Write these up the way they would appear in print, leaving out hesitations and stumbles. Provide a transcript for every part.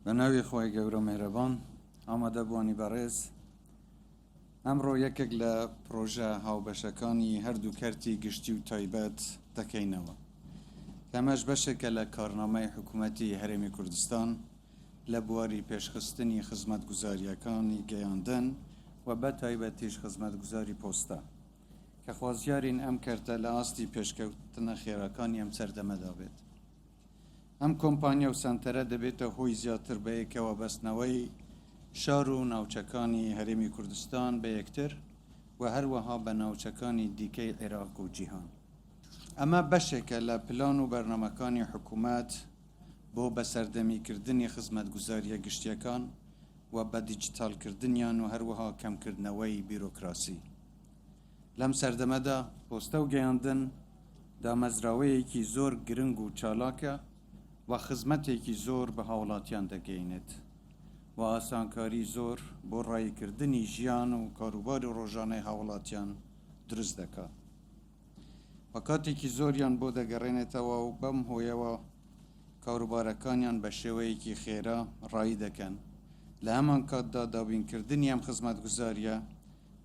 بە ناوی خۆی گەورە مێرەبان ئامادە بوونی بەڕێز ئەمڕۆ یەکێک لە پرۆژە هاوبەشەکانی هەردوو کەرتی گشتی و تایبەت دەکەینەوە. ئەمەش بەشێکە لە کارنامەی حکوومەتی هەرێمی کوردستان لە بواری پێشخستنی خزمەتگوزاریەکانی گەیاندن و بە تایبەتیش خزمەتگوزاری پۆستە کە خوازیارین ئەم کەرتە لە ئاستی پێشکەوتنە خێرەکانی ئەم سەردەمەدا بێت. ئەم کۆمپانیا و سنتەرە دەبێتە هۆی زیاتر بە یەکەوە بەستنەوەی شار و ناوچەکانی هەرێمی کوردستان بە یەکتر و هەروەها بە ناوچەکانی دیکەی عێراق و جیهان. ئەمە بەشێکە لە پلان و بەرنامەکانی حکوومەت بۆ بەسەردەمیکردنی خزمەتگوزاریە گشتیەکان و بە دیجیتالکردنیان و هەروەها کەمکردنەوەی بیرۆکراسی. لەم سەردەمەدا پۆستە و گەیاندن دامەزراوەیەکی زۆر گرنگ و چالاکە و خزمەتێکی زۆر بە هاوڵاتیان دەگەیەنێت و ئاسانکاری زۆر بۆ ڕایکردنی ژیان و کاروباری ڕۆژانەی هاوڵاتیان دروست دەکات. و کاتێکی زۆریان بۆ دەگەڕێنێتەوە و بەم هۆیەوە کاروبارەکانیان بە شێوەیەکی خێرا ڕایی دەکەن. لە هەمان کاتدا دابینکردنی ئەم خزمەتگوزاریە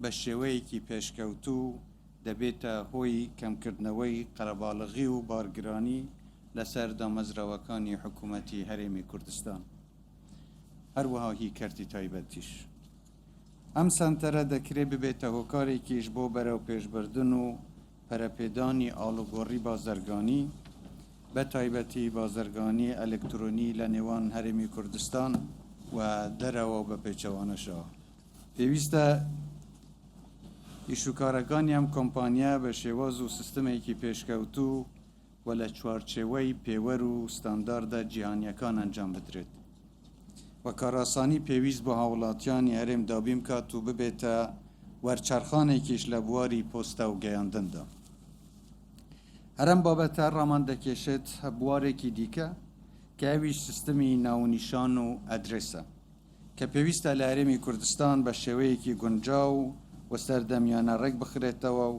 بە شێوەیەکی پێشکەوتوو دەبێتە هۆی کەمکردنەوەی قەرەباڵغی و بارگرانی لەسەر دامەزراوەکانی حکوومەتی هەرێمی کوردستان، هەروەها هی کەرتی تایبەتیش. ئەم سنتەرە دەکرێت ببێتە هۆکارێکیش بۆ بەرەو پێشبردن و پەرەپێدانی ئاڵوگۆڕی بازرگانی بە تایبەتی بازرگانی ئەلکترۆنی لە نێوان هەرێمی کوردستان و دەرەوە بە پێچەوانەشەوە. پێویستە ئیشوکارەکانی ئەم کۆمپانیا بە شێواز و سیستمێکی پێشکەوتوو و لە چوارچێوەی پێوەر و ستانداردە جیهانیەکان ئەنجام بدرێت و کاراسانی پێویست بۆ هاوڵاتیانی هەرێم دابین کات و ببێتە وەرچەرخانێکیش لە بواری پۆستە و گەیاندندا. هەرم بابەتە ڕامان دەکێشێت بوارێکی دیکە کە ئەویش سیستمی ناونیشان و ئەدرێسە کە پێویستە لە هەرێمی کوردستان بە شێوەیەکی گونجاو و سەردەمیانە ڕێک بخرێتەوە و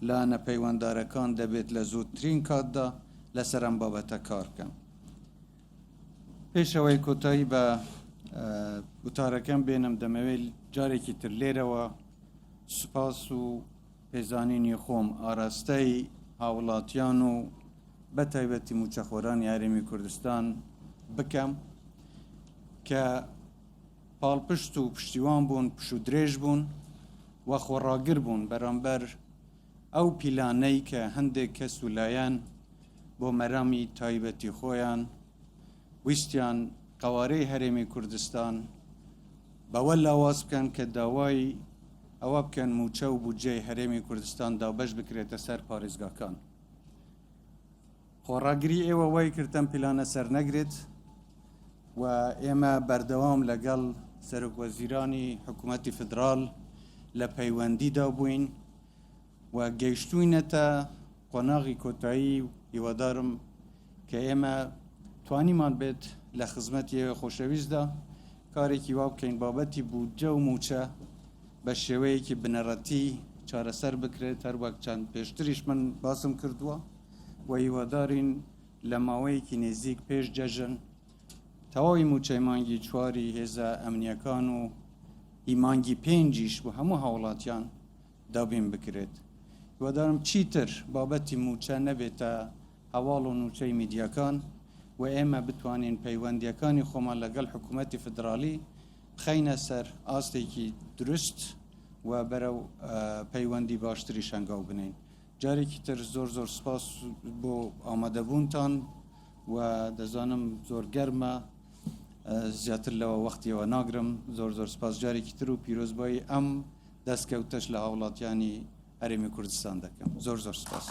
لا نەپەیوەنددارەکان دەبێت لە زووترین کاتدا لەسەر ئەم بابەتە کار بکەن. پێشەوەی کۆتایی بە وتارەکەم بێنم دەمەوێت جارێکی تر لێرەوە سوپاس و پێزانینی خۆم ئاراستەی هاوڵاتیان و بە تایبەتی موچەخۆرانی هەرێمی کوردستان بکەم کە پاڵپشت و پشتیوان بوون، پش و درێژ بوون و خۆڕاگر بوون بەرامبەر ئەو پیلانەی کە هەندێک کەس و لایەن بۆ مەرامی تایبەتی خۆیان ویستیان قوارەی هەرێمی کوردستان بەوە لاواز بکەن کە داوای ئەوە بکەن موچە و بودجەی هەرێمی کوردستان دابەش بکرێتە سەر پارێزگاکان. خۆڕاگری ئێوە وای کردن پیلانە سەر نەگرێت و ئێمە بەردەوام لەگەڵ سەرۆکوەزیرانی حکوومەتی فدرال لە پەیوەندیدا بووین و گەیشتوینەتە قۆناغی کۆتایی و هیوادارم کە ئێمە توانیمان بێت لە خزمەتی خۆشەویستدا کارێکی وا بکەین بابەتی بودجە و موچە بە شێوەیەکی بنەڕەتی چارەسەر بکرێت. هەروەک چەند پێشتریش من باسم کردووە و هیوادارین لە ماوەیەکی نێزیک پێش جەژن تەواوی موچەی مانگی چواری هێزە ئەمنیەکان و ئیمانگی پێنجیش بۆ هەموو هاوڵاتیان دابین بکرێت. هیوادارم چیتر بابەتی موچە نەبێتە هەواڵ و نوچەی میدیاکان و ئێمە بتوانین پەیوەندیەکانی خۆمان لەگەڵ حکوومەتی فدرالی بخەینە سەر ئاستێکی دروست و بەرەو پەیوەندی باشتری شەنگاو بنین. جارێکی تر زۆر زۆر سپاس بۆ ئامادەبوونتان و دەزانم زۆر گەرمە، زیاتر لەوە وەختیەوە ناگرم. زۆر زۆر سپاس جارێکی تر و پیرۆزبایی ئەم دەستکەوتەش لە هاوڵاتیانی هەرێمی کوردستان دەکەم. زۆر زۆر سپاس.